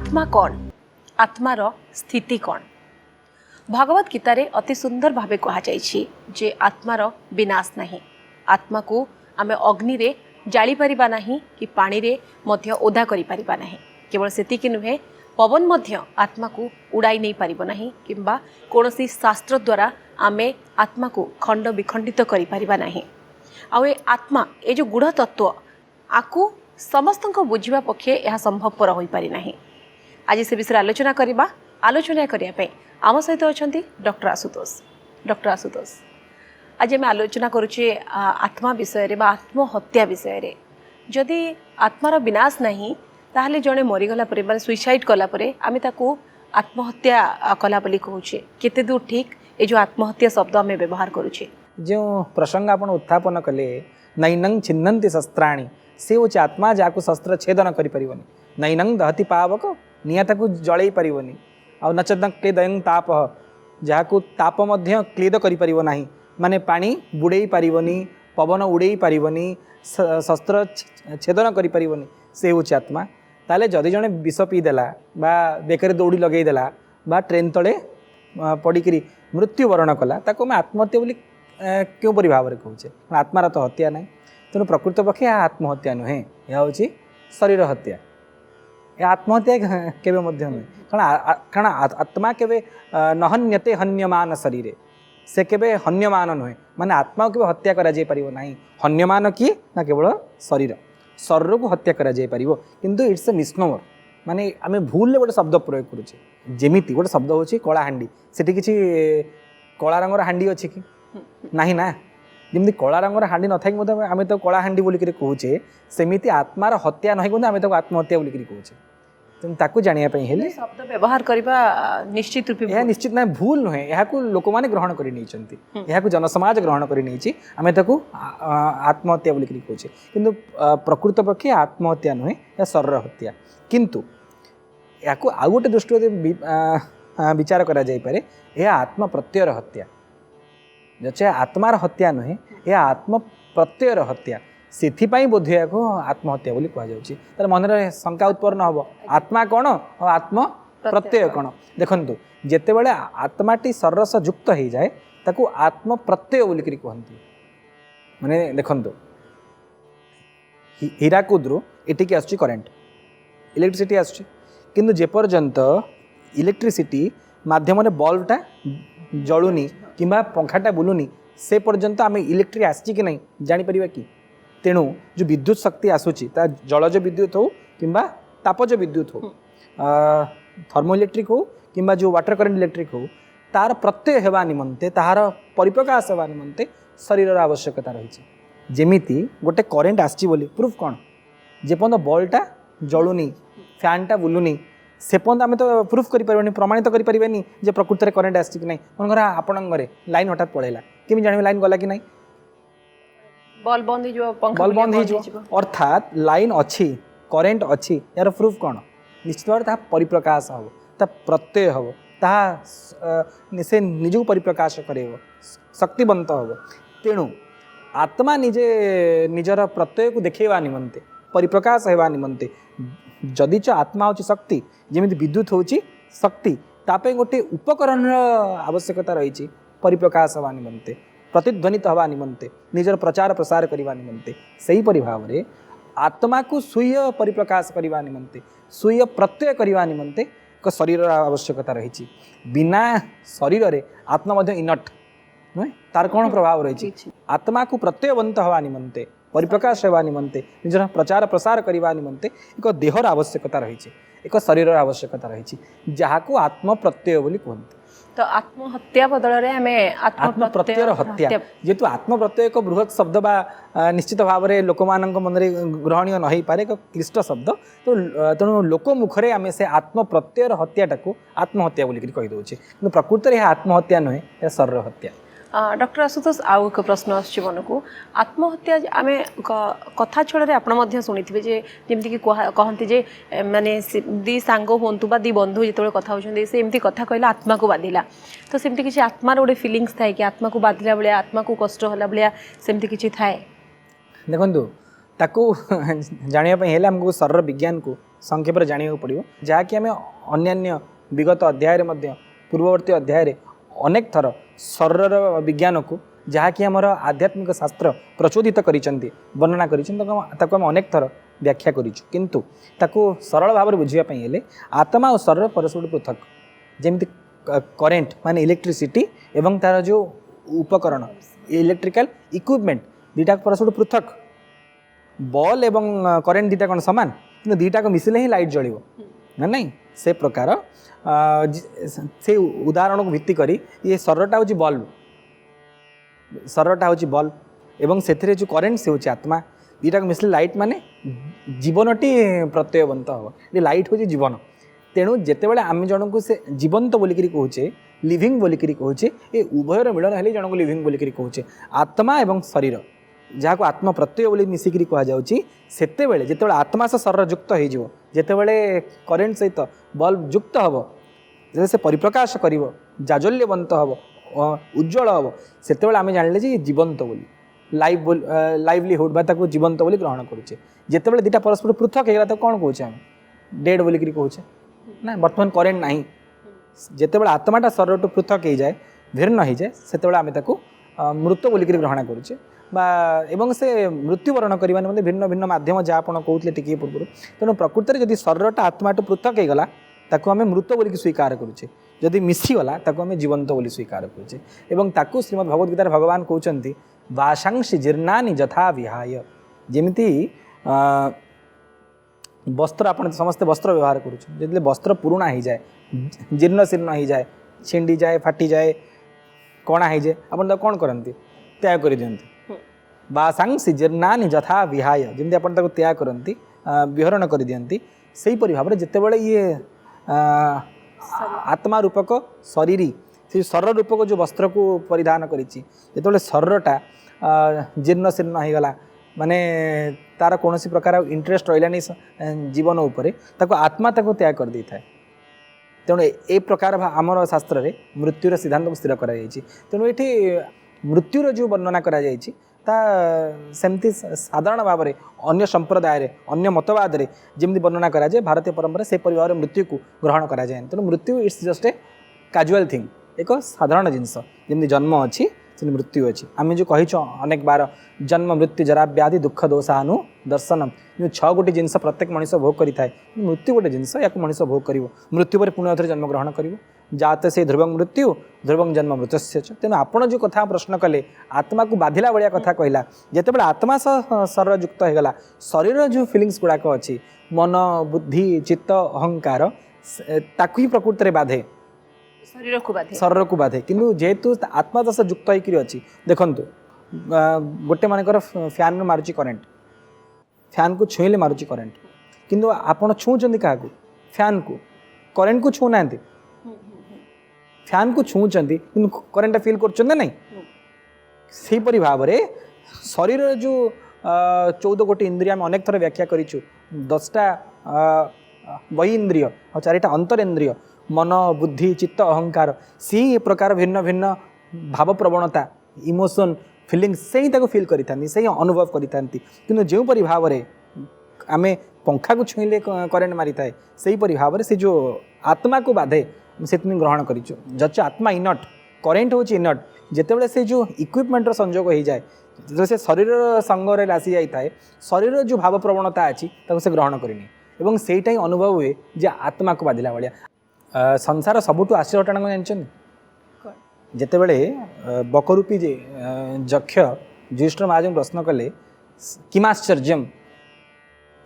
आत्मा कौन, आत्मार स्थिति कौन। भगवत गीतार अति सुंदर भावे कहुई जे आत्मार विनाश नहीं। आत्मा को आम अग्नि रे जाली परिबा नहीं कि पानी रे मध्य ओदा करि परिबा नहीं। केवल सेतिकी नुहे, पवन मध्य आत्मा को उड़ाई नहीं पारिबो नहीं किंबा कोनोसी शास्त्र द्वारा आमे आत्मा को खंड विखंडित करि परिबा नहीं। आउ ए आत्मा ए जो गूढ़ तत्व आकु समस्त बुझा पक्षे यह संभवपर हो पारि नहीं। आज से विषय आलोचना करवा करने आम सहित अच्छा डॉक्टर आशुतोष। डॉक्टर आशुतोष, आज आम आलोचना करुचे आत्मा विषय रे बा आत्महत्या विषय रे। जदि आत्मार विनाश नहीं ताहले जड़े मरीगला माने सुइसाइड कलापर आम ताकू आत्महत्या कला बोली कहूचे। केते दूर ठीक ये जो आत्महत्या शब्द आम व्यवहार करुचे। जो प्रसंग आप उत्थापन कले नैनं छिन्नन्ति शस्त्राणि, से हूँ आत्मा जहाँ शस्त्र छेदन करें। नैनं दहति पावक, निआँ ताकू जड़े पारनि। आ नचेत क्लेदयं ताप, जहाँ ताप मध्य क्लेद करें ना। माने पानी बुड़े पारनि, पवन उड़े पारनि, शस्त्र छेदन करें। से हूँ आत्मा। ताले जदि जड़े विष पीदेला बा बेकर दौड़ी लगेदेला बा ट्रेन तले पड़िकी मृत्युवरण कला, ताको मैं आत्महत्या बोली क्यों परि भाव में कहूचे। आत्मार तो हत्या ना। तेणु प्रकृत पक्षे यह आत्महत्या नुहे, यह हूँ शरीर हत्या। यह आत्महत्या केवे मध्य नुहे, कारण आत्मा केवे नहन्यते हन्यमान शरीरे। से केवे हन्यमान नुहे, माने आत्मा को हत्या करा जाय परिबो नाही। हन्यमान किए ना केवल शरीर, शरीर को हत्या करा जाय परिबो, किंतु इट्स ए मिसनोमर। माने आमे भूल गोटे शब्द प्रयोग करुचे। जेमिति गोटे शब्द होची कलाहांडी, सेठी किछि कला रंगर हांडी अछि कि नाही ना। जमी कला रंगर हांडी न था आम तो कलाहांडी बोलिक कहूचे, सेमिति आत्मार हत्या नहीं कहते आम तो आत्महत्या बोलिक कहूचे। तेणु ताकू जानापी शब्द व्यवहार करबा निश्चित रूप यह निश्चित ना भूल नुहे। यहाँ लोक मैंने ग्रहण कर यहाँ जनसमाज ग्रहण कर आम ताकू आत्महत्या बोलिक कहूचे, किंतु प्रकृत पक्षे आत्महत्या नुहे, यह शरीर हत्या। किंतु या आउ गोटे दृष्टि विचार करा जाय पारे, यह आत्म प्रत्ययर हत्या। जचे आत्मार हत्या नुहे, यह आत्म प्रत्ययर हत्या। से बोधे को आत्महत्या बोली कहुच्छी। तार मन में शंका उत्पन्न हम, आत्मा कौन और आत्म प्रत्यय कौन। देखु जिते बड़े आत्माटी शरीर से युक्त हो जाए ताकू आत्म प्रत्यय बोलिक कहती। माने देखु हीराकुद्रु एटिकी आसुची करेन्ट, इलेक्ट्रिसिटी आसुची, किंतु जेपर्यंत इलेक्ट्रिसिटी माध्यम बल्बटा जलुनी किंबा पंखाटा बुलुनी, से पर्यंत आम इलेक्ट्रिक आसी कि नहीं जापर कि। तेणु जो विद्युत शक्ति आसूची, जलज विद्युत हो किंबा तापज विद्युत हो, थर्मो इलेक्ट्रिक हो किंबा जो वाटर करेन्ट इलेक्ट्रिक हो, तार प्रत्यय होगा निमंते, तार परिप्रकाश होगा निमंते शरीर आवश्यकता रही। जेमिति गोटे करेन्ट आसी बोली प्रूफ कौन, जेपर्यंत बल्बटा जलुनी फैनटा बुलुनी, से पर्यंत आम तो प्रूफ करें, प्रमाणित करें जे प्रकृत में करेन्ट आसी कि नहीं। मन आपण घरे लाइन हठात पड़ेगा, केमी जान लाइन गला कि नहीं, बल्ब बंद हो। अर्थात लाइन अच्छी, करेन्ट अच्छी, यार प्रूफ कौन, निश्चित भाव परिप्रकाश हम, प्रत्यय हम, से निज परिप्रकाश कर शक्तिवंत हम। तेणु आत्मा निजे निजर प्रत्यय को देखा निमंते, परिप्रकाश होगा निमंते, जदि च आत्मा होची शक्ति, जमी विद्युत होची शक्ति, तापे गोटे उपकरण आवश्यकता रही परिप्रकाश होगा निमंते, प्रतिध्वनित हवा निमंते, निजर प्रचार प्रसार करने निमंते। सही परि भाव रे आत्मा को स्वीय परिप्रकाश करने निमंते, स्वीय प्रत्यय करने निमंते एक शरीर आवश्यकता रही। बिना शरीर रे आत्मा मध्य इनट नुहे, तार कौन प्रभाव रही। आत्मा को प्रत्ययवंत हवा निमंते, परिप्रकाश होगा निमंते, निजर प्रचार प्रसार करने निमंते एक देहर आवश्यकता रही, एक शरीर आवश्यकता रही, जहाँ को आत्म प्रत्यय बोली कहते। तो आत्महत्या बदल में आत्म प्रत्ययर हत्या, जेहेतु आत्म प्रत्यय एक बृहत शब्द बा निश्चित भाव में लोक मान मन में ग्रहणीय नहीं पारे, एक क्लिष्ट शब्द। तो तेणु लोक मुखरे आम से आत्म प्रत्ययर हत्याटा को आत्महत्या बोलिक कहीदे, कि प्रकृत में आत्महत्या नुहे, यह शरीर हत्या। डॉक्टर आशुतोष, आउ एक प्रश्न आसुची मन को, आत्महत्या आम कथा छड़े आप शुणी थे जमीक कहते जे माने दी सांग हूँ बा दी बंधु जो कथा होती से एमती कथा कहला आत्मा को बाधिला, तो सेमती किसी आत्मार गोटे फिलिंग्स थाए कि आत्मा को बाधिला भाया, आत्मा को कष्ट होला भाया, सेमती किसी थाए। देखु ताकू जानापी हेल्ले आमको शरीर विज्ञान को संक्षेप जाना पड़ो जहाँकि आम अन्य विगत अध्याय पूर्ववर्ती अध्याय अनेक थर शरीर विज्ञान को जहाँकि आमर आध्यात्मिक शास्त्र प्रचोदित करिसेंती वर्णना करिसेंती अनेक थर व्याख्या करिछु किंतु ताकू सरल भाव में बुझापी हेल्ले आत्मा और शरीर परस्पर पृथक जमी करेन्ट माने इलेक्ट्रिसिटी एवं तार जो उपकरण इलेक्ट्रिकल इक्विपमेंट दुईटा परस्पर पृथक बॉल एवं करेन्ट दुईटा कौन सामान कि दुईटा को मिसिले ही लाइट जलिव ना नहीं से प्रकार से उदाहरण को भित्ति करी ये शरीरटा हूँ बल्ब शरीरटा हूँ बल्ब एवं से जो करेन्ट से हूँ आत्मा दुईटा को मिसिले लाइट माने जीवनटी प्रत्ययवंत हम ये लाइट हूँ जीवन तेणु जितेबाला आम जन को से जीवंत बोलिक कहे लिविंग बोलिक कहे ये उभयर मिलन हेल्ले जन को लिविंग बोलिक कहे आत्मा एवं शरीर जहाँ को आत्मा प्रत्यय बोली मिसिकी कहुच्छी से जिते आत्मा से शरीर युक्त होतेबले करेन्ट सहित बल्ब युक्त हम जब से परिप्रकाश कर जाजल्यवंत हम उज्जवल हम से आम जान जीवंत बोली लाइवलीहुड बा जीवंत बोली ग्रहण करुचे जितेबाला दुटा परस्पर पृथक होगा तो कौन कहे डेड बोलिक कहे ना बर्तमान करेन्ट ना जितेबाला आत्माटा शरीर टू पृथक हो जाए भिन्न हो जाए से आम मृत बोलिक ग्रहण करुचे एवं से मृत्युवरण करने भिन्न भिन्न मध्यम जहाँ आप कहते टे पूर्व तेणु प्रकृति में जब शरीरटा आत्मा टू पृथक होगला ताकू आम मृत बोलिक स्वीकार करुचे जदि मिसीगला ताकू आम जीवंत बोली स्वीकार करुचे एवं ताकू श्रीमद् भगवद गीतार भगवान कहते वाशांसी जीर्णानि यथा विहाय जमिति वस्त्र आप समस्ते वस्त्र व्यवहार करुचे वस्त्र पुराणा हो जाए जीर्ण शीर्ण हो जाए छिंडी जाए फाटी जाए कणा हो जाए आप कौन करती त्याग कर दियंती वाशांसी जीर्णानि यथा विहाय जमी आप त्याग करती विहरण कर दियंती सेहीपरि भाव में जितेबाला ये आत्मा रूपक शरीरी से शरीर रूपक जो वस्त्र को परिधान करिछि जितेबाला शरीरटा जीर्ण शीर्ण होगला माने तार कौन प्रकार इंटरेस्ट रही जीवन उपरे ताको आत्मा ताको त्याग कर दी था तेणु ए प्रकार आमर शास्त्र रे मृत्युर सिद्धांत को स्थिर कराई तेणु ये मृत्युर जो वर्णना कराई सेमती साधारण भाव में अन्य संप्रदाय अन्य मतवाद रे जमी वर्णना कराए भारतीय परंपरा से भाव में मृत्यु को ग्रहण कराए तेणु मृत्यु इट्स जस्ट ए काजुआल थिंग एक साधारण जिनस जमी जन्म अच्छी से मृत्यु अच्छी आम जो कही अनेक बार जन्म मृत्यु जरा व्याधि दुख दोषानु दर्शनम जो 6 गोटी जिनस प्रत्येक मनीष भोग करें मृत्यु गोटे जिनस या मनीष भोग कर मृत्यु पर पुण्य थे जन्म ग्रहण कर जाते से ध्रुवं मृत्यु ध्रुवं जन्म मृत्युस्य तेणु आपण जो कथा प्रश्न कले आत्मा को बाधिला भाया कथा कहला जितेबाला आत्मा शरीर युक्त होगला शरीर जो फिलिंग्स गुड़ाक अच्छी मन बुद्धि चित्त अहंकार ताकू ही प्रकृति में बाधे शरीर को बाधे किंतु जेहेतु आत्मा दशा युक्त होकर अच्छी देखु गोटे मानकर फैन मारुची करेन्ट फैन को छुईले मारुची करेन्ट किंतु आपण छुँच क्या फैन को करेन्ट को छू ना फैन को छुँच कि करेन्ट फील कर सेहीपरि भाव में शरीर जो 14 गोटी इंद्रिय आम अनेक थर व्याख्या करूँ 10टा बहि इंद्रिय और 4टा अंतरेन्द्रिय मन बुद्धि चित्त अहंकार सी प्रकार भिन्न भिन्न भाव प्रवणता इमोशन फिलिंग्स से ही फील करी से ही अनुभव करी कि जोपरी भाव में आम पंखा को छुईले करेन्ट मारी थाए सेहीपरि भाव में से जो आत्मा को बाधे से ग्रहण करूँ जच आत्मा इनट करेन्ट हूँ इनट जितेबाला से जो इक्विपमेंटर संजोग हो जाए जो से शरीर संगे आसी जाए शरीर जो भाव प्रवणता अच्छी से ग्रहण करनी और सेटा ही अनुभव हुए जे आत्मा को बाधिला भाया संसार सबुठ आश्चर्य घटना को जानते जितेबले बकरूपी जे यक्ष ज्येष्ठ महाराज प्रश्न कले किमाश्चर्यम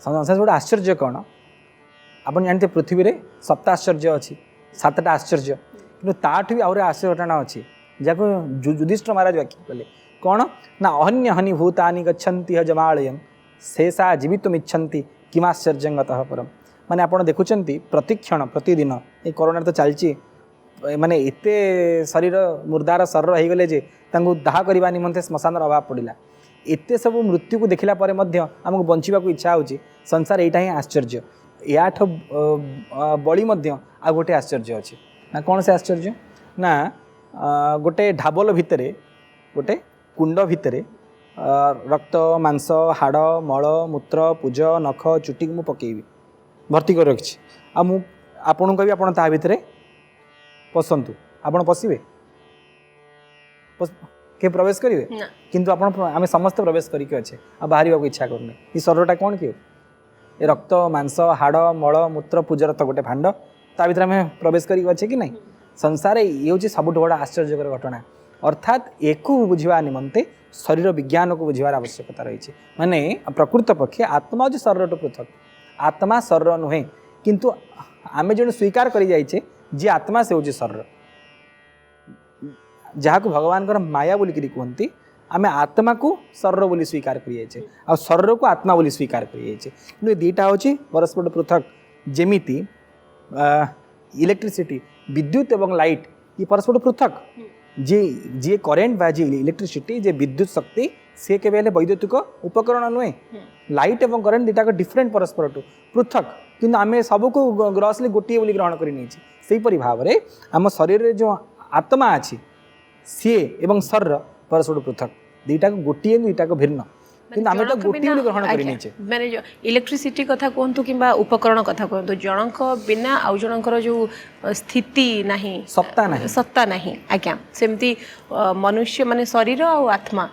संसार गोटे आश्चर्य कौन आप जानते पृथ्वी में 7 आश्चर्य अच्छी 7टा आश्चर्य कि ताठू भी आहरी आश्चर्य घटना अच्छी जहाँ युधिष्ठिर महाराज व्याख्या कले कौन ना अहन्य हनि भूतानि गच्छन्ति ह जमालयं शेषा जीवितुमिच्छन्ति किमाश्चर्यंगतः परम माने आपण देखुचंती प्रतिक्षण प्रतिदिन ये कोरोना तो चलची माने एते शरीर मुर्दार शरीर हो गले जे तांको दाह करबा निमंते श्मशान अभाव पड़िला एते सब मृत्यु को देखला परे मध्य हमको बंचिबा को इच्छा होची संसार एटा ही आश्चर्य याठ बड़ी मध्य आ गोटे आश्चर्य अच्छे ना कौन से आश्चर्य ना गोटे ढाबल भितरे गोटे कुंड भितरे रक्त मांस हाड़ मल मूत्र पूज नख चुटी को पकेबी भर्ती कर रखी आपन कह आप भितर पशंतु आपड़ पशिबे के प्रवेश करेंगे किंतु आम समस्त प्रवेश करके अच्छे आ बाहर को इच्छा करनी ये शरीरटा कौन कि ये रक्त मांस हाड़ मल मूत्र पूजर तो गोटे भांड ता भीतर आम प्रवेश करके अच्छे कि नहीं संसार ये हूँ सब बड़ा आश्चर्यकर घटना अर्थात एक बुझा निमंते शरीर विज्ञान को बुझार आवश्यकता रही माने प्रकृत पक्षे आत्मा हूँ शरीर पृथक आत्मा शरीर नुहे किंतु आम जो स्वीकार कर जाइए जी आत्मा से हूँ शरीर जहाँ को भगवान माया बोलिक कहते आम आत्मा को शरीर बोली स्वीकार करें आ शरीर को आत्मा बोली स्वीकार करें दीटा हूँ परस्पर पृथक जेमिति इलेक्ट्रिसिटी विद्युत एवं लाइट ये परस्पर पृथक जे जे करेन्ट बा जे इलेक्ट्रिसिटी जे विद्युत शक्ति सी के वैद्युतिक उपकरण नुहे लाइट एवं करेन्ट दुटा डिफरेन्ट परस्पर टू पृथक किंतु आम सबको ग्रसली गोटे बोली ग्रहण कर भाव में आम शरीर में जो आत्मा अच्छी सी एवं शरीर परस्पर पृथक दुटा को गोटे दुटा को भिन्न किंतु आम तो गोटे बोली ग्रहण कर मैंने जो इलेक्ट्रिसिटी कथा कहतु कि उपकरण कथा कहतु जनक बिना आउ जनकर जो स्थिति नहीं सत्ता नहीं आज्ञा सेमती मनुष्य माने शरीर और आत्मा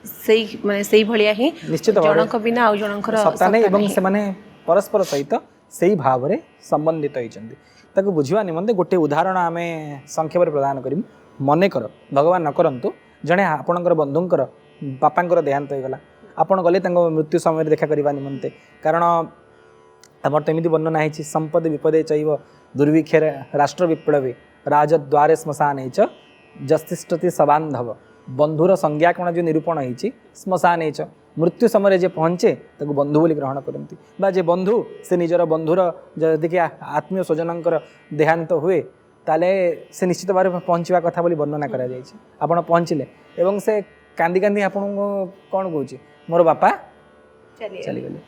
सेई माने सेई भलिया ही निश्चित जनक बिना आउ जनकर सत्ता नहीं एवं से माने परस्पर सहित सेई भाव रे संबंधित होइचंदी ताको बुझिवा निमंते गोटे उदाहरण आमे संक्षेप रे प्रदान करिम मने कर भगवान न करंतु जणे आपणकर बंधुंकर बापांकर देहांत होइगला आपण गले मृत्यु समय देखा करने निमंते कारण आमर तो एमती वर्णना है संपद विपदे चैव दुर्भिक्षे राष्ट्र विप्लवे राजद्वारे श्मशान जस्तिष्ठति सबांधव बंधुर संज्ञा कण जो निरूपण होती श्मशान मृत्यु समय जे पहुँचे ताको बंधु बोली ग्रहण करती बा जे बंधु से निजर बंधुर जदि आत्मीय स्वजनकर देहांत हुए ताले से निश्चित भाव पहुँचवा कथा बोली वर्णना करा जायछि आपण पहुँचले एवं से कांदी कांदी आपण कौन कहूँ मोर बापा चलीगले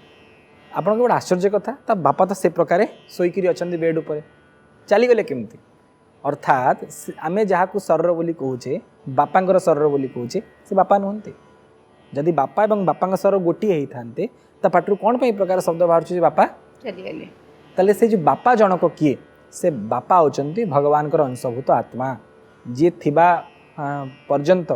आप गोटे आश्चर्य कथा ता बापा तो से प्रकार शोकरी अच्छा बेड उपर चलीगले केमती अर्थात आम जहाँ को शरीर बोली कहूचे बापांकर शरीर बोली कहूचे से बापा नुहंते जदि बापा और बापा शरीर गोटे होते ता पाटू कौन पर प्रकार शब्द बाहर बापा चलीगले ताले से जो बापा जनक किए से बापा होचंती भगवान अंशभूत आत्मा जी थिबा पर्यंत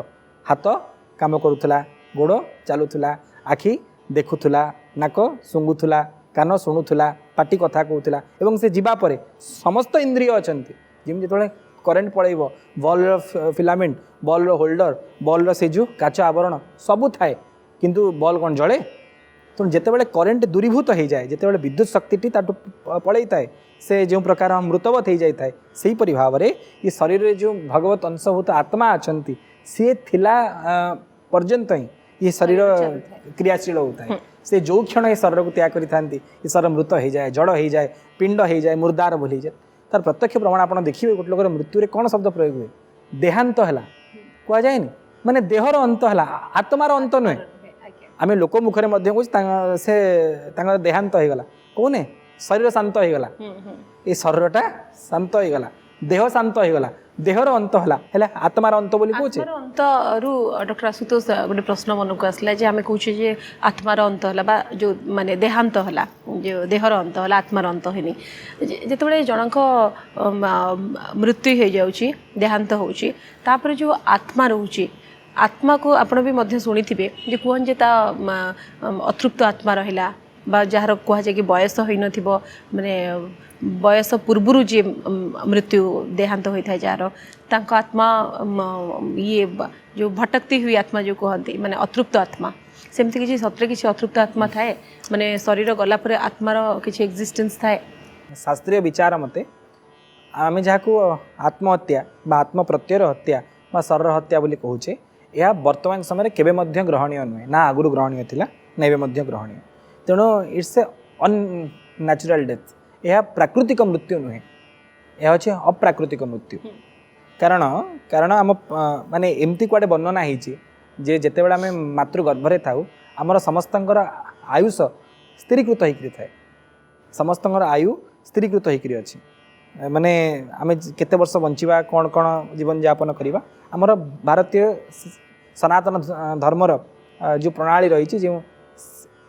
हाथ काम करुला गोड़ चलुला आखि देखुला नाक शुंगुला कान शुणुला पाटी कथा कहूला एवं से जीवा परे समस्त इंद्रिय अच्छा जमी जो करेन्ट पड़ेब bulb filament bulb holder bulb से जो काच आवरण सबू थाए किंतु बल्ब कौन जले तो जितेबाला करेन्ट दूरीभूत हो जाए जितेबाला विद्युत शक्ति पड़े थाए से जो प्रकार मृतवत हो जाए से भाव में ये शरीर में जो भगवत अंशभूत आत्मा अच्छा सी थिला पर्यंत ही ये शरीर क्रियाशील होता है से जो क्षण ये शरीर को त्याग करी ये शरीर मृत हो जाए जड़ हो जाए पिंड हो जाए मुर्दार बोली जाए तार प्रत्यक्ष प्रमाण आप देखिए गोटे लोकर मृत्यु रे कौन शब्द प्रयोग हुए देहांत है कहुए माने देहर अंत है आत्मार अंत नुहे आम लोक मुखरे से देहांत हो गला कौने शरीर शांत हो गला ये शरीरटा शांत हो गला देह शांत हो गला देहर अंत है आत्मार अंत बोली कहूँ अंत रु डॉक्टर आशुतोष गोटे प्रश्न मन को आसला जे आम कहूँ आत्मार अंत है जो माने देहांत है जो देहर अंत है आत्मार अंत है जिते जनक मृत्यु हो जाऊँगी देहांत होची तापर जो आत्मा रोचे आत्मा को आपण भी शुणी थे जे कहन जे अतृप्त आत्मा रहा बा जार कहुए कि बयस हो माने बयस पूर्वर जी मृत्यु देहांत होता है जार तांको आत्मा ये जो भटकती हुई आत्मा जो कहती माने अतृप्त आत्मा सेमती किसी सतरे किसी अतृप्त आत्मा थाए माने शरीर गला पर आत्मार किसी एक्जिस्टेंस थाए शास्त्रीय विचार मते आम जहाँ को आत्महत्या बा आत्मप्रत्ययर हत्या बा शरीर हत्या बोली कहूचे यह वर्तमान समय केबे मध्य ग्रहणीय नुहे ना आगुरी ग्रहणीय थिला ना एबे मध्य ग्रहणीय तेणु इट्स ए अननेचुरल डेथ यह प्राकृतिक मृत्यु नुहे यह हूँ अप्राकृतिक मृत्यु कारण कारण आम माने एमती कुआडे वर्णना होती जे जितेबाला आम मातृगर्भरे थाउ आमर समस्तंकर आयुष स्थिरीकृत होकर थाए समस्तंकर आयु स्थिरीकृत होकर अच्छी माने आम केते वर्ष बंचिबा कौन कौन जीवन यापन करवा आमर भारतीय सनातन धर्मर जो प्रणाली रही जो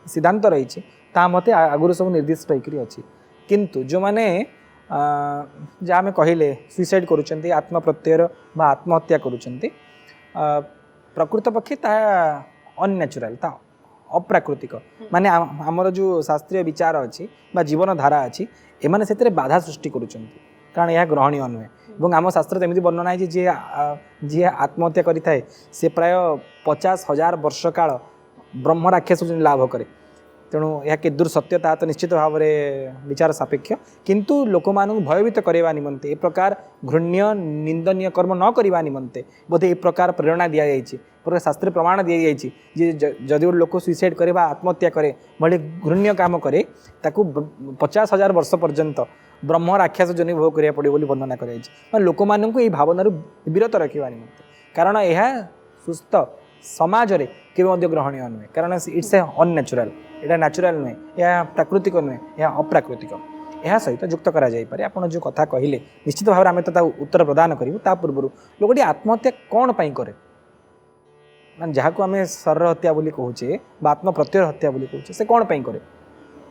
सिद्धांत रही मते आगुरी सब निर्दिष्ट होकर अच्छी किंतु जो मैंने जहाँ आम कहले सुइसाइड करुँच आत्मप्रत्ययर बा आत्महत्या करुँच प्रकृत पक्षे ता अननेचुराल ता अप्राकृतिक माने आमर जो शास्त्रीय विचार अच्छी बा जीवन धारा अच्छी एमाने से बाधा सृष्टि करुँच कारण यह ग्रहणीय नुहे और आम शास्त्र एमती वर्णना है जी जी आत्महत्या करें से प्राय 50,000 वर्ष काल ब्रह्म राक्षस लाभ करे तेणु यह के दूर सत्यता तो निश्चित भाव में विचार सापेक्ष किंतु लोक मानू भयभीत करवा निमंते ए प्रकार घृण्य निंदनीय कर्म न करवा निमंते बोधे ए प्रकार प्रेरणा दि जाए शास्त्र प्रमाण दि जाए जदि लोक सुइसाइड करे आत्महत्या करे भले घृण्य काम करे ताकू 50,000 वर्ष पर्यंत ब्रह्म राक्षस जन भोग करा पड़े वर्णना कर लोक मानू ये भावना विरत रखा निमंते कारण यह सुस्थ समाज रे केवे ग्रहणीय नुहे कारण इट्स ए अननेचुराल यहाँ नेचुराल नुहे यह प्राकृतिक नुहे यह अप्राकृतिक यह सहित युक्त करा जाई पारे आपण जो कथा कहले निश्चित भाव में तो उत्तर प्रदान करूँ ता पूर्व लोकटी आत्महत्या कौन पाई करे मान जहाँ को आम शरीर हत्या बोली कहूचे आत्म प्रत्यय हत्या बोली कहूचे से कौन पाई करे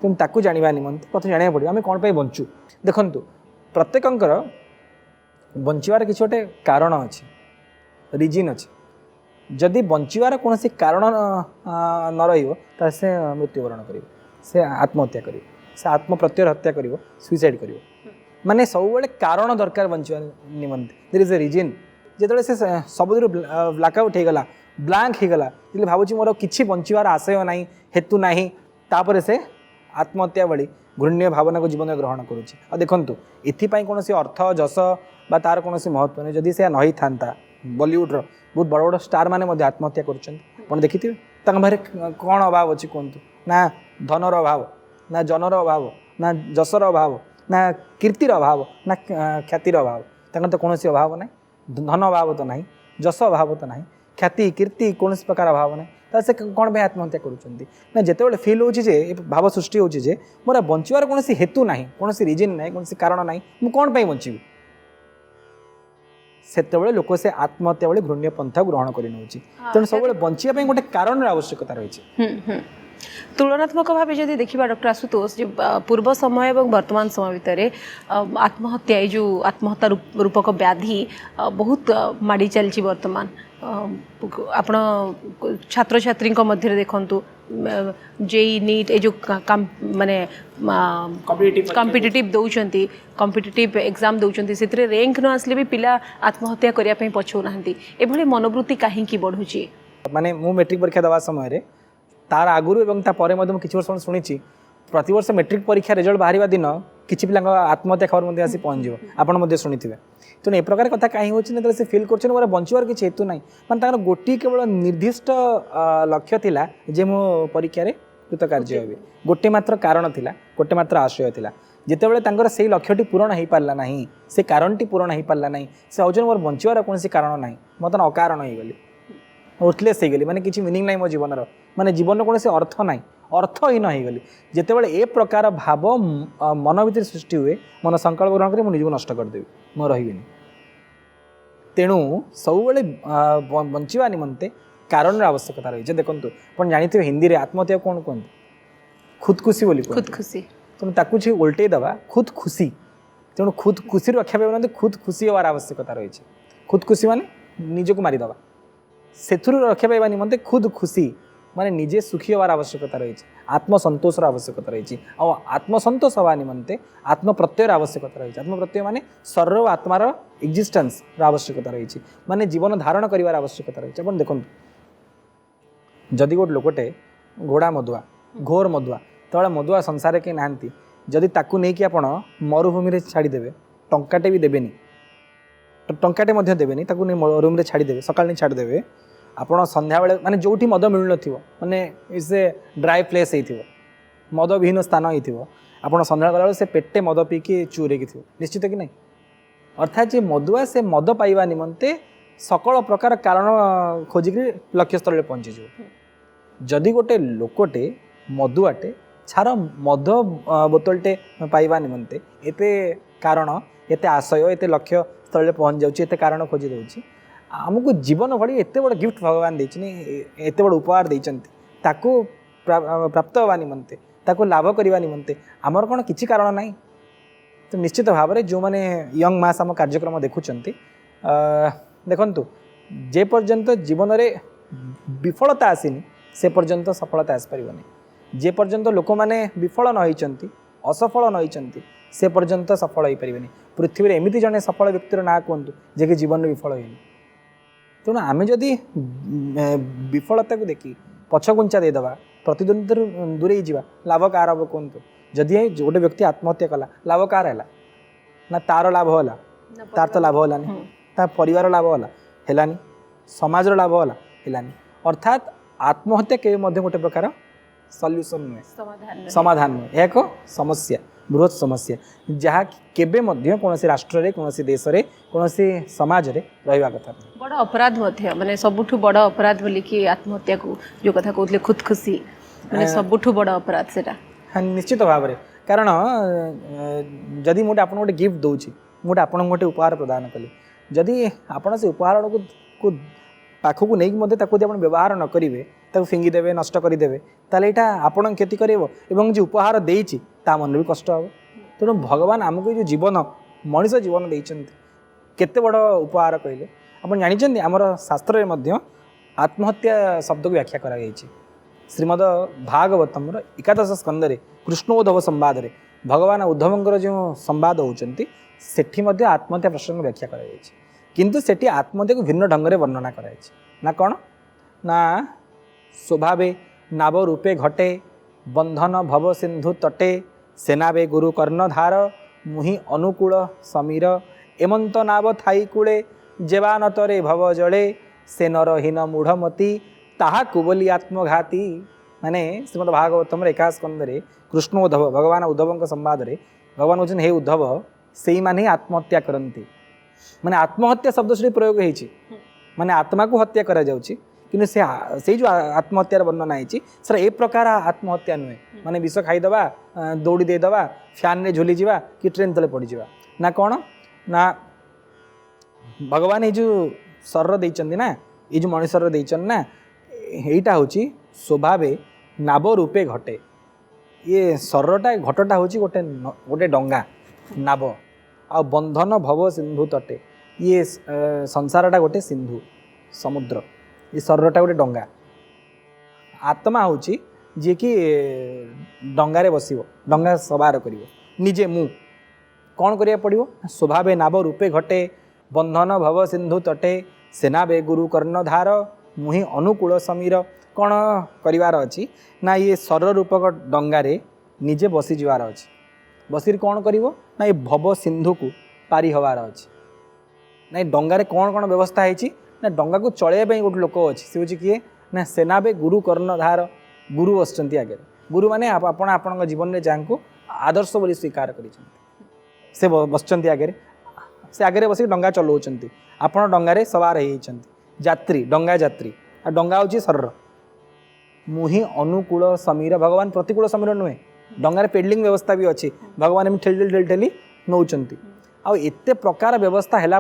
तुम ताकू जाना निमंते प्रथम जाना पड़ो आम कौन पाई बंचु देखु प्रत्येकंकर बंचार किसी गोटे कारण अच्छी रिजिन अच्छी जदि बंचार कौन कारण न रही से मृत्युवरण कर से आत्महत्या कर से आत्मप्रत्यय हत्या कर सुइसाइड कर माने सब कारण दरकार बंचा निमंते देयर इज ए रिजिन जो से सब ब्लैकआउट होगला ब्लांक होगला भावुँ मोर किसी बंचार आशय ना हेतु ना तापर से आत्महत्या भली घृण्य भावना को जीवन में ग्रहण करुँच देखूँ ये कौन अर्थ जस बा तार कौन महत्व नहीं जदि से नई था बॉलीवुड बहुत बड़ बड़ स्टार मैंने आत्महत्या कर देखी थे बाहर कौन अभाव अच्छी कहतु ना धनर अभाव ना जनर अभाव ना जसर अभाव ना कीर्तिर अभाव ना ख्यातिर अभाव तो कौन अभाव ना धन अभाव तो ना जस अभाव तो ना ख्याति कीर्ति कौन प्रकार अभाव ना तो से कौन भाई आत्महत्या करुँच जिते फिल हो भाव सृष्टि हो मोर बंचार कौन हेतु ना कौन रिजिन ना कौन कारण ना मुझे कौन पर बंची सेतबे लोक से आत्महत्या बेले घृण्य पंथा ग्रहण कर तेणु सब बंचाई गोटे कारण आवश्यकता रही तुलनात्मक भाव जब देखा डॉक्टर आशुतोष जो पूर्व समय और वर्तमान समय भितर आत्महत्या जो आत्महत्या रूपक व्याधि बहुत माड़ी चलती वर्तमान आपण छात्र छात्री मध्य देखु जेई नीट ए जो माने कॉम्पिटिटिव दौरान कॉम्पिटिटिव एग्जाम दौरान से रैंक न आसले भी पिला आत्महत्या करने पछौना एभली मनोवृत्ति कहीं बढ़ुची माने मु मैट्रिक परीक्षा देवा समय रे तार आगुरी एवं तापर किसी वर्ष शुणी प्रति वर्ष मैट्रिक परीक्षा रिजल्ट बाहर दिन किसी पिला आत्महत्या खबर आसी पहुँच आपड़ शुणी थे तेणु ए प्रकार कथा कहीं हो से फिल कर मोर बंचार किसी हेतु ना माने गोटे केवल निर्दिष्ट लक्ष्य थिला जे मो परीक्षा कृतकार्य हे गोटे मात्र कारण थिला गोटे मात्र आशय थिला जितेबाला से लक्ष्यटी पूरण हो पारा ना से कारणटी पूरण हो पारा ना से हूँ मोर बंचार कौन कारण ना मतलब अकारण हो गली उर्थलेस हो गली मैंने किसी मीनिंग ना मो जीवन माने जीवन कौन से अर्थ ना अर्थहीन हो गली जितेबाला ए प्रकार भाव मन भर सृष्टि हुए मन संकल्प ग्रहण कर निजक नष्ट करदेवी मैं रही तेणु सब बंचा निमंते कारण आवश्यकता रही है देखो आप जानते हिंदी में आत्महत्या कौन कहते खुदकुशी बोली खुदकुशी तेणु ताकू उल्टे दबा खुद खुशी तेणु खुद खुशी रक्षा पाए खुद खुशी हमार आवश्यकता रही है खुदकुशी माने निजक मारिदे से रक्षा पाइबा निमंते खुद खुशी माने निजे सुखी हमार आवश्यकता रही है आत्मसंतोषर आवश्यकता रही है आत्मसंतोष हवा निमंते आत्मप्रत्ययर आवश्यकता रही है आत्मप्रत्यय माने शरीर और आत्मार एक्जिस्टेंस आवश्यकता रही है माने जीवन धारण कर आवश्यकता रही है देखो जदि गोटे लोकटे घोड़ा मधुआ घोर मधुआ तो मधुआ संसार के नहांती जदि ताकू नहीं कि आपण मरुभूमि रे छाड़ीदेवे टंकाटे भी देवेनी टंकाटे देवेनी ताकू नहीं मरुभूमि रे छाड़ीदेवे सकाल नहीं छाड़ीदेवे आपण संध्या बेले माने जोठी मद मिलु नथिवो माने इज ए ड्राई प्लेस हेथिवो मद विहीन स्थान हेथिवो आपण संध्या बेला से पेटे मद पीकी चूरे की थिवो निश्चित कि नहीं अर्थात जे मधुआ से मद पाइबा निमंते सकल प्रकार कारण खोजिक लक्ष्य स्थल पहुँची जदि गोटे लोकटे मधुआटे छार मद बोतलटे पाइबा निमंते एते कारण एते आशय एते लक्ष्य स्थल पहुँच जाऊँगी एते कारण खोजी दूँ आमको जीवन भली एत बड़ गिफ्ट भगवान देछनी एत बड़ उपहार देछंती ताकू प्राप्त होगा निमंते ताकू लाभ करने निमंते आमर कौन किसी कारण ना तो निश्चित भाव में जो मैंने यंग मास आम कार्यक्रम देखुंट देखु जे पर्यंत जीवन में विफलता आसीनी से पर्यंत सफलता आसपारे जे पर्यंत लोक मैंने विफल न होती असफल न होती से पर्यंत सफल हो पारे पृथ्वी एमती जड़े सफल व्यक्तिर ना कहतु जे कि जीवन में विफल होनी तेणु आम जदि विफलता को देखी पछघुंचा देदेवा प्रतिद्वंदी दूरे जावा लाभ कार हम कहतु जदि गोटे व्यक्ति आत्महत्या कला लाभ कार है ना तार लाभ होला तार तो लाभ होलानी तार परिवार लाभ होलानी समाज लाभ होलानी अर्थात आत्महत्या के गोटे प्रकार सल्यूशन नुहे समाधान नुहे यह एक समस्या बृहत समस्या जहाँ केबे मध्य कौन राष्ट्र रे कौन देश रे कौन समाज रे रहिबा कथा बड़ अपराध मध्य माने सबुठु बड़ अपराध बोली कि आत्महत्या को जो कथा कहते खुदखुशी माने सबुठु बड़ अपराध सेटा हाँ निश्चित भाव में कारण जदि मुझे आपन गोटे गिफ्ट दूची मुझे आपन गोटे उपहार प्रदान कली जदि आपन से उपहार को पाखक नहीं व्यवहार न करेंगे फिंगिदेवे नष्ट करदेवे ताले यहाँ आपण क्षति कर जो उपहार देती ता मन भी कष्ट हे तेणु भगवान आमको जो जीवन मनीष जीवन देते केते बड़ उपहार कहले आप जानते आमर शास्त्र में आत्महत्या शब्द को व्याख्या करा श्रीमद भागवतम एकादश स्कंदे कृष्णोद्धव संवाद रे भगवान उद्धवंकर जो संवाद होती सेठी आत्महत्या प्रसंग व्याख्या करा किंतु सेठी आत्महत्या को भिन्न ढंग से वर्णना कराई ना कौन ना स्वभावे नाव रूपे घटे बंधन भव सिंधु तटे सेनावे गुरु कर्णधार मुहि अनुकूल समीर एमंत नाव थाई कूले जेवानतरे भव जले से नरहीन मूढ़मती ताहा कुबली आत्मघाती माने श्रीमद भागवतम एका स्कंदे कृष्ण उद्धव भगवान उद्धव संवाद रे भगवान कहते हे उद्धव से माने आत्महत्या करती माने आत्महत्या शब्द से प्रयोग होती माने आत्मा को हत्या करा जाउची कि से जो आत्महत्यार वर्णना है सर ए प्रकार आत्महत्या नुहे माने विष खाईदे दौड़ी देदे फैन रे झुली जावा कि ट्रेन तले पड़ीजा ना कौन ना भगवान ये जो शरीर देइचंदी ना ये जो मनुष्य शरीर देइचन ना यहीटा हूँ स्वभावे नाव रूपे घटे ये शरीरटा घटटा हूँ गोटे गोटे डंगा नाव आ बंधन भव सिंधु तटे ये संसारटा गोटे सिंधु समुद्र ये शरीरटा गोटे डंगा आत्मा हूँ जी कि डंगारे बसो डंगा सवार कर निजे मु कौन करिया पड़ो स्वभावे नाव रूपे घटे बंधन भव सिंधु तटे सेनावे गुरु कर्णधार मुहि अनुकूल समीर कौन करिवार अछि ना ये शरीर रूपक डंगारे निजे बसी जीवार अछि बसी कौन करिवो ना ये भव सिंधु को पारी हवार अछि ना डंगारे कौन कौन व्यवस्था है ना डंगा को चलैया गोटे लोक अच्छे सी हूँ किए ना सेनावे गुरु कर्णधार गुरु बसचंती आगे गुरु माने आपण आपण जीवन में जहाँ को आदर्श बोली स्वीकार कर से बसचंती आगे से आगे बस डंगा चलाउछंती आपण डंगारे सवार होती यात्री डंगा यात्री आ डंगा हूँ शरीर मुहि अनुकूल समीर भगवान प्रतिकूल समीर नुहे डंगारे पेडलिंग व्यवस्था भी अच्छी भगवान एम ठेली ठेली ठेली नौचंती आ एते प्रकार व्यवस्था है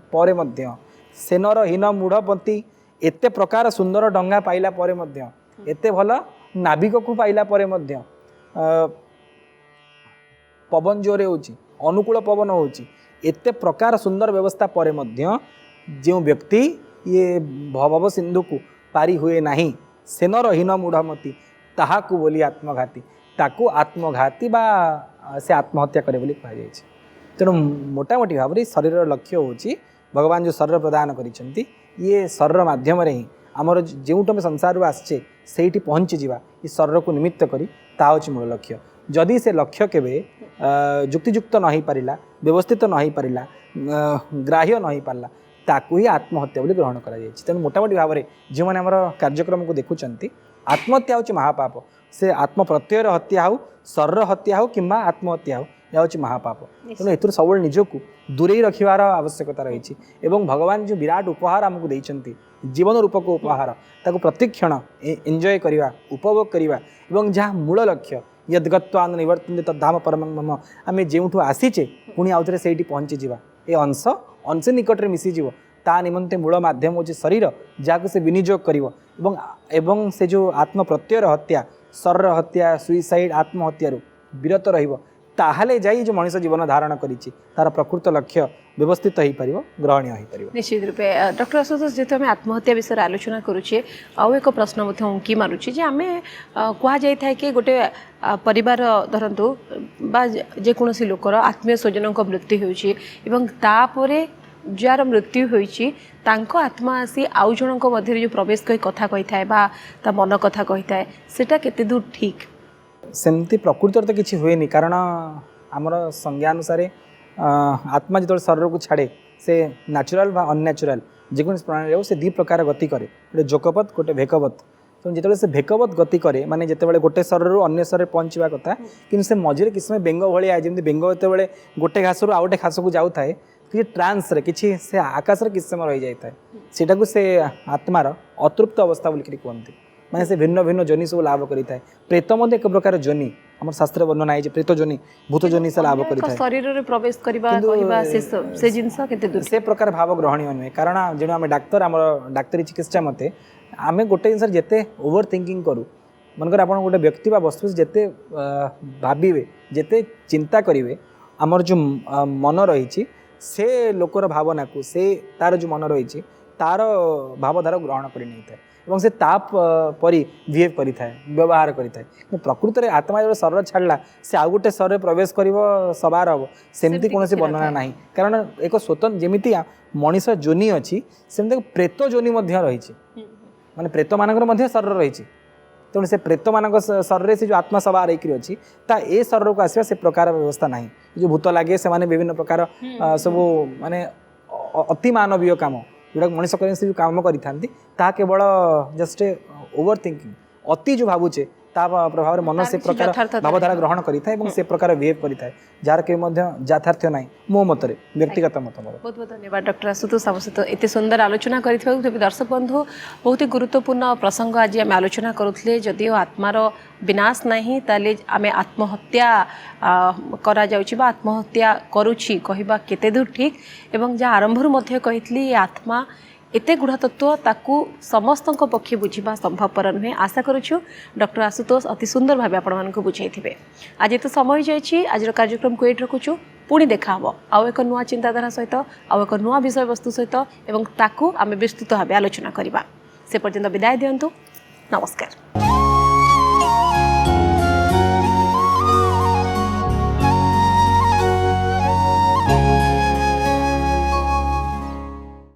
पर मध्य सेनर हीन मूढ़पति एते प्रकार सुंदर डंगा पाइला परे मध्य एते भल नाविक को पाइला परे मध्य पवन जोरे होची अनुकूल पवन होची एते प्रकार सुंदर व्यवस्था पर मध्य जो व्यक्ति ये भव सिंधु को पारी हुए नहीं सेनर हीन मूढ़मती ताहा को बोली आत्मघाती ताकू आत्मघाती बा से आत्महत्या करे बोली कहा जाय तेणु मोटामोटी भाव में शरीर लक्ष्य होची भगवान जो शरीर प्रदान करिसेंती ये शरीर माध्यम ही आमर जो आम संसार आसचे से पहुँची जावा ये शरीर को निमित्त करी ता हूँ मूल लक्ष्य जदि से लक्ष्य केवे युक्तियुक्त न हो पारा व्यवस्थित न हो पारा ग्राह्य न हो पारा ताकू ही आत्महत्या बोली ग्रहण करा जायछि तेणु मोटामोटी भाव में जो मैंने आमर कार्यक्रम को देखुंट आत्महत्या हूँ महापाप से आत्म प्रत्ययर हत्या हो शरीर हत्या हो कि आत्महत्या हो यह हूँ महापाप तेणु एथुर सब निजक दूरे रखार आवश्यकता रही भगवान जो विराट उपहार आमको देते जीवन रूपक उपहार ताको प्रत्येक क्षण एंजॉय करवा उपभोग करवा जहाँ मूल लक्ष्य यदगत्वान निवर्तन्ते तद्धाम परमं मम आम जो आसीचे पुणी आउ थे से पहुँची जा ये अंश अंश निकट में मिसीज ता निमंते मूल माध्यम होची शरीर जहाँ से विनियोग करिवो एवं से जो आत्म प्रत्ययर हत्या शरीर हत्या सुइसाइड आत्महत्या विरत रहिबो ताहले जाई जो मनुष्य जीवन धारण करिछि तार प्रकृत लक्ष्य व्यवस्थित हो पार ग्रहणीय हो पार। निश्चित रूपे डॉक्टर आशुतोष जेहेतु आम आत्महत्या विषय आलोचना करुचे आउ एक प्रश्न उंकी मारुची जे आम कह जाए कि गोटे परिवार धरतु बा जेकोसी लोकर आत्मीय स्वजन मृत्यु होपर जार मृत्यु होइछि तांको आत्मा आसी आउ जनक मध्य जो प्रवेश कर कथा कही थाए बा ता मन कथा कही थाए सेटा केते दूर ठीक सेमती प्रकृति तो किसी हुए नहीं कारण आमर संज्ञा अनुसार आत्मा जो शरीर को छाड़े से नेचुरल बा अननेचुरल जेकोसी प्राणी से दी प्रकार गति करे गोटे जोकपत गोटे भेकवत तो जिते से भेकवत गति करे माने जिते गोटे शरीर अन्य शरीर पहुँचवा कथा कि से मझे किसी समय बेंग भाया जमी बेंग जो गोटे घास रू आउ गोटे घास को जाऊ थाए कि ट्रांस रे किसी से आकाश रे किसी समय रही जाए सेटा को से आत्मार अतृप्त अवस्था बोलिक कहते माने से भिन्न भिन्न जोनि सब लाभ करें प्रेत एक प्रकार जोनि आम शास्त्र वर्णना है प्रेत जोनि भूत जोनि से लाभ करें शरीर रे प्रवेश करबा कहबा से जिंस केते दूर से प्रकार भाव ग्रहणीय नुहे कारण जो आम डाक्तर आम डाक्तरी चिकित्सा मते आम गोटे जिन जिते ओवर थिंकिंग करूँ मनकर आप गोटे व्यक्ति बा वस्तु जिते भावे जिते चिंता करेंगे आमर जो मन रही से लोकर भावना को से तार जो मन रही तार भावधारा ग्रहण कर नहीं था और से ताप परी बिहेव करि थाए व्यवहार करि थाए प्रकृत में आत्मा जो शरीर छाड़ा से आउ गोटे शरीर प्रवेश कर सवार हम सेमती कौन वर्णना ना कारण एक स्वतंत्र जमीती मनीष जोनि अच्छी सेमती प्रेत जोनि रही माने प्रेत मान शरीर रही तेणु से प्रेत मान शरीर से जो आत्मा सवार होकर अच्छी ता ए शरीर को आसवा से प्रकार व्यवस्था ना जो भूत लगे से विभिन्न प्रकार सब माने अति मानवीय काम जोटा मनीष कर जो कम करा केवल जस्ट ओवर थिंकिंग अति जो भावुचे प्रभाव मन से प्रकार भावधारा ग्रहण करें से प्रकार बिहेव करें जार के यथार्थ्य ना मो मत व्यक्तिगत मत मोर। बहुत बहुत धन्यवाद डॉक्टर आशुतोष आम सहित एत सुंदर आलोचना कर दर्शक बंधु बहुत ही गुरुत्वपूर्ण प्रसंग आज आम आलोचना करुले जदिओ आत्मार विनाश नहीं ताले आम आत्महत्या करा जाउछि बा आत्महत्या करुछि कहबा केते दूर ठीक एवं जहाँ आरंभरू मध्य कहितली आत्मा एते गुढ़ तत्व ताकू समस्त पक्षे बुझा संभवपर नुहे आशा करुछु डॉक्टर आशुतोष अति सुंदर भाव आपण बुझे थे आज तो समय जाइए आज कार्यक्रम को ये रखुचु पुणी देखा आउ एक नुआ चिंताधारा सहित आउ एक नुआ विषय वस्तु सहित एवं ताकू आम विस्तृत भाव आलोचना करवा से पर्यंत विदाय दिंतु नमस्कार।